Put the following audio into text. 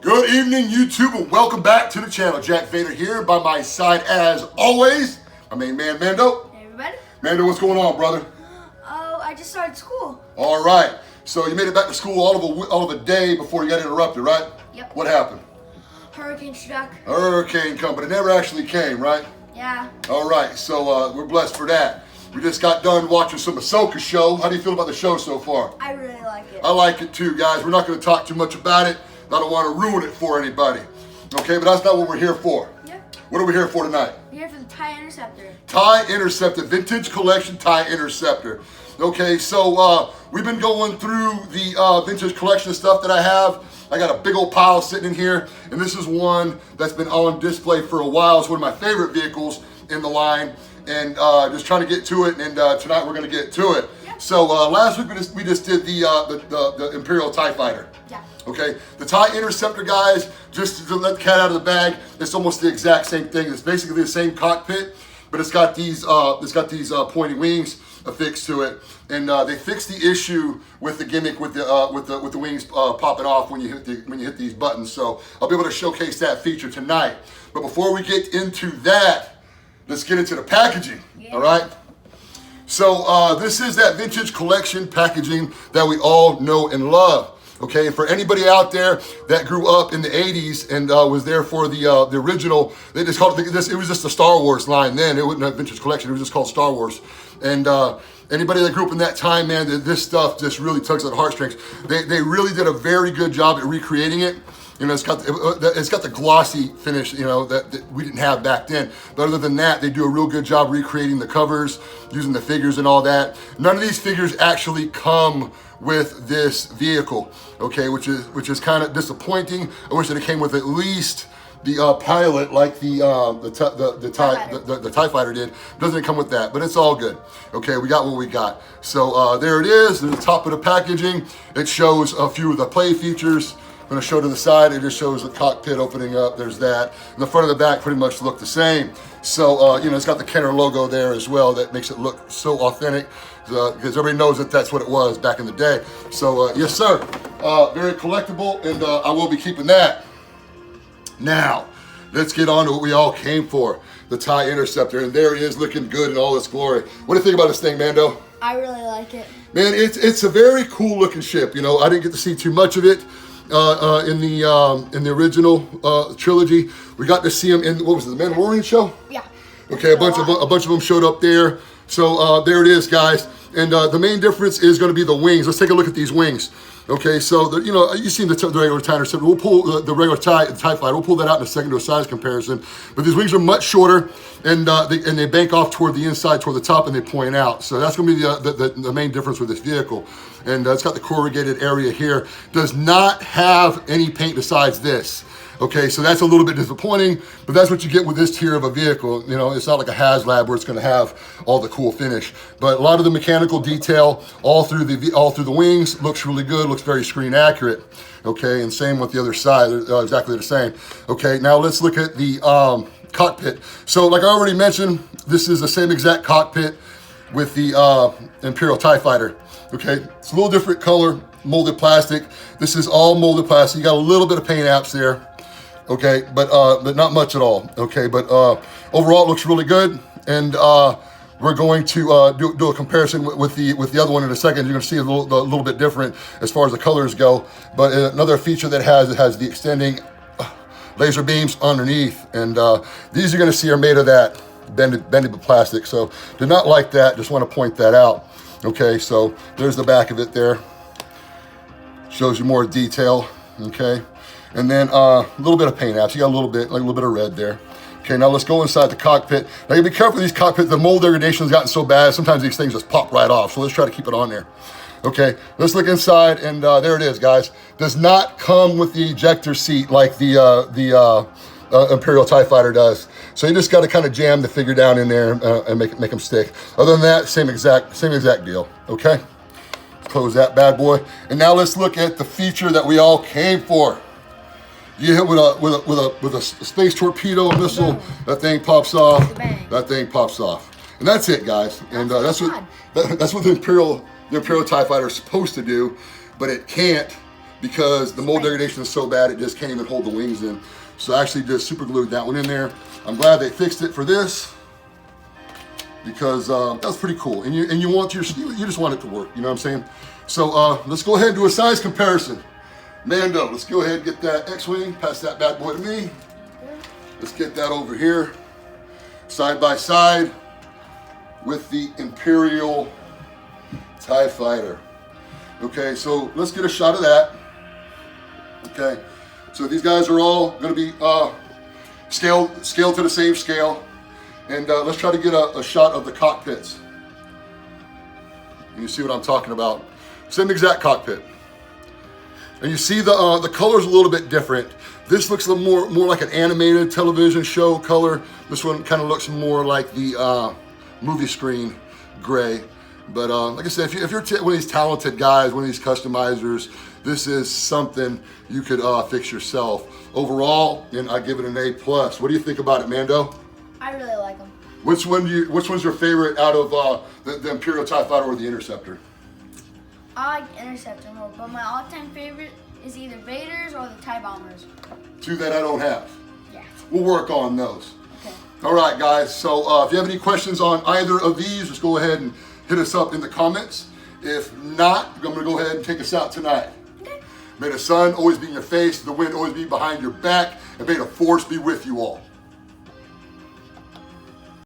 Good evening, YouTube, and welcome back to the channel. Jack Vader here, by my side as always, my main man, Mando. Hey, everybody. Mando, what's going on, brother? Oh, I just started school. All right, so you made it back to school all of a day before you got interrupted, right? Yep. What happened? Hurricane struck. Hurricane come, but it never actually came, right? Yeah. All right, so we're blessed for that. We just got done watching some Ahsoka show. How do you feel about the show so far? I really like it. I like it too, guys. We're not going to talk too much about it. I don't want to ruin it for anybody. Okay, but that's not what we're here for. Yep. What are we here for tonight? We're here for the TIE Interceptor. TIE Interceptor, Vintage Collection TIE Interceptor. Okay, so we've been going through the vintage collection stuff that I have. I got a big old pile sitting in here, and this is one that's been on display for a while. It's one of my favorite vehicles in the line, and just trying to get to it, and tonight we're going to get to it. Yep. So last week we just did the Imperial TIE Fighter. Yeah. Okay, the TIE Interceptor, guys, just to let the cat out of the bag, it's almost the exact same thing. It's basically the same cockpit, but it's got these pointy wings affixed to it, and they fixed the issue with the gimmick with the wings popping off when you hit these buttons. So I'll be able to showcase that feature tonight. But before we get into that, let's get into the packaging. Yeah. All right. So this is that vintage collection packaging that we all know and love. Okay, and for anybody out there that grew up in the 80s and was there for the original, they just called it this. It was just the Star Wars line then. It wasn't a vintage collection. It was just called Star Wars. And anybody that grew up in that time, man, this stuff just really tugs at the heartstrings. They really did a very good job at recreating it. You know, it's got the glossy finish, you know, that we didn't have back then. But other than that, they do a real good job recreating the covers, using the figures and all that. None of these figures actually come with this vehicle, okay, which is kind of disappointing. I wish that it came with at least the pilot, like the TIE Fighter did. Doesn't come with that, but it's all good. Okay, we got what we got. So there it is. At the top of the packaging, it shows a few of the play features. I'm gonna show to the side, it just shows the cockpit opening up, there's that. And the front and the back pretty much look the same. So, you know, it's got the Kenner logo there as well. That makes it look so authentic, because everybody knows that that's what it was back in the day. So, yes sir, very collectible, and I will be keeping that. Now, let's get on to what we all came for, the TIE Interceptor, and there it is looking good in all its glory. What do you think about this thing, Mando? I really like it. Man, it's a very cool looking ship. You know, I didn't get to see too much of it. In the original trilogy, we got to see him in, what was it, the Mandalorian show? Yeah. Okay, a bunch of them showed up there. So there it is, guys. And the main difference is going to be the wings. Let's take a look at these wings. Okay, so you know, you've seen the regular TIE Interceptor. We'll pull the regular TIE Fighter. We'll pull that out in a second to a size comparison. But these wings are much shorter, and they bank off toward the inside, toward the top, and they point out. So that's going to be the main difference with this vehicle. And it's got the corrugated area here. Does not have any paint besides this. Okay, so that's a little bit disappointing, but that's what you get with this tier of a vehicle. You know, it's not like a HasLab where it's going to have all the cool finish. But a lot of the mechanical detail all through the wings looks really good, looks very screen accurate. Okay, and same with the other side, they're exactly the same. Okay, now let's look at the cockpit. So like I already mentioned, this is the same exact cockpit with the Imperial TIE Fighter. Okay, it's a little different color, molded plastic. This is all molded plastic. You got a little bit of paint apps there. Okay, but not much at all. Okay, but overall it looks really good, and we're going to do a comparison with the other one in a second. You're going to see a little bit different as far as the colors go. But another feature that has the extending laser beams underneath, and these you're going to see are made of that bendable plastic. So did not like that. Just want to point that out. Okay, so there's the back of it there. Shows you more detail. Okay. And then a little bit of paint apps. You got a little bit of red there. Okay, now let's go inside the cockpit. Now you be careful with these cockpits. The mold degradation has gotten so bad, sometimes these things just pop right off. So let's try to keep it on there. Okay, let's look inside, and there it is, guys. Does not come with the ejector seat like the Imperial TIE Fighter does. So you just got to kind of jam the figure down in there and make them stick. Other than that, same exact deal. Okay, let's close that bad boy. And now let's look at the feature that we all came for. You hit with a space torpedo missile, that thing pops off. That thing pops off, and that's it, guys. And that's what the Imperial TIE Fighter is supposed to do, but it can't because the mold degradation is so bad it just can't even hold the wings in. So I actually just super glued that one in there. I'm glad they fixed it for this because that's pretty cool. And you want you just want it to work, you know what I'm saying? So let's go ahead and do a size comparison. Mando, let's go ahead and get that X-Wing, pass that bad boy to me. Let's get that over here, side by side with the Imperial TIE Fighter. Okay, so let's get a shot of that. Okay, so these guys are all gonna be scaled to the same scale. And let's try to get a shot of the cockpits. And you see what I'm talking about. Same exact cockpit. And you see the color's a little bit different. This looks a little more like an animated television show color. This one kind of looks more like the movie screen gray. But like I said, if you're one of these talented guys, one of these customizers, this is something you could fix yourself. Overall, and I give it an A+. What do you think about it, Mando? I really like them. Which one's your favorite out of the Imperial TIE Fighter or the Interceptor? I like Interceptor more, but my all-time favorite is either Vader's or the TIE Bombers. Two that I don't have. Yeah. We'll work on those. Okay. All right, guys. So if you have any questions on either of these, just go ahead and hit us up in the comments. If not, I'm going to go ahead and take us out tonight. Okay. May the sun always be in your face, the wind always be behind your back, and may the force be with you all.